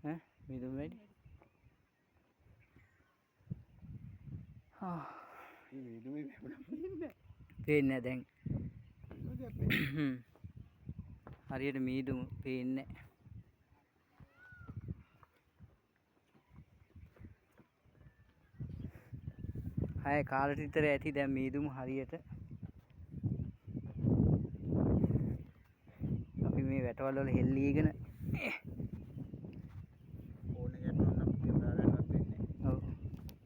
ඈ මීදුම වැඩි. පේන්නේ දැන්. හරියට මීදුම පේන්නේ. හය කාලට විතර ඇති දැන් මීදුම හරියට. අපි මේ වැටවල වල හෙල්ලීගෙන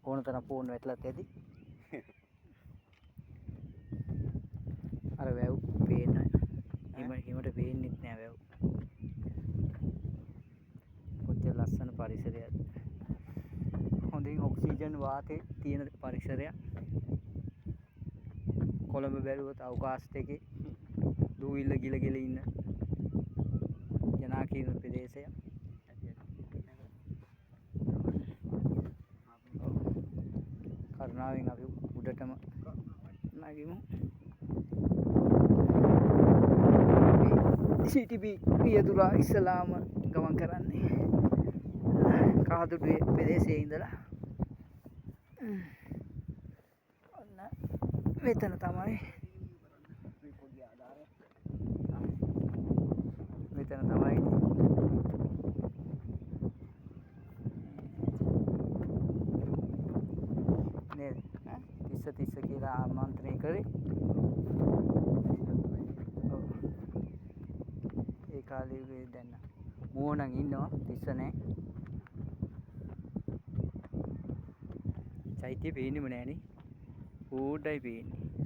ඕන තරම් ෆෝන් වැටලත් ඇති. අර වැව් පේන්න හිමට පේන්නෙත් නෑ වැව්. කොච්චර ලස්සන පරිසරයක්ද. හොඳින් ඔක්සිජන් වාතය තියෙන පරිසරයක්. කොළඹ බැලුවොත් අවකාශ දෙකේ දූවිල්ල ගිල ගිල ඉන්න ජනාකීර්ණ ප්‍රදේශයක්. කරුණාවෙන් අපි උඩටම නගිමු. CTB පියදුරා ඉස්සලාම ගමන් කරන්නේ කහදුඩුවේ ප්‍රදේශයේ ඉඳලා. ඔන්න මෙතන තමයි. මෙතන තමයි. නේද? තිස්ස කියලා ආමන්ත්‍රණය කරේ. ඒ කාලේ දැන් මෝනන් ඉන්නවා තිස්ස නැහැ. චෛත්‍ය පේන්නෙම නෑනේ. ඌඩයි පේන්නේ.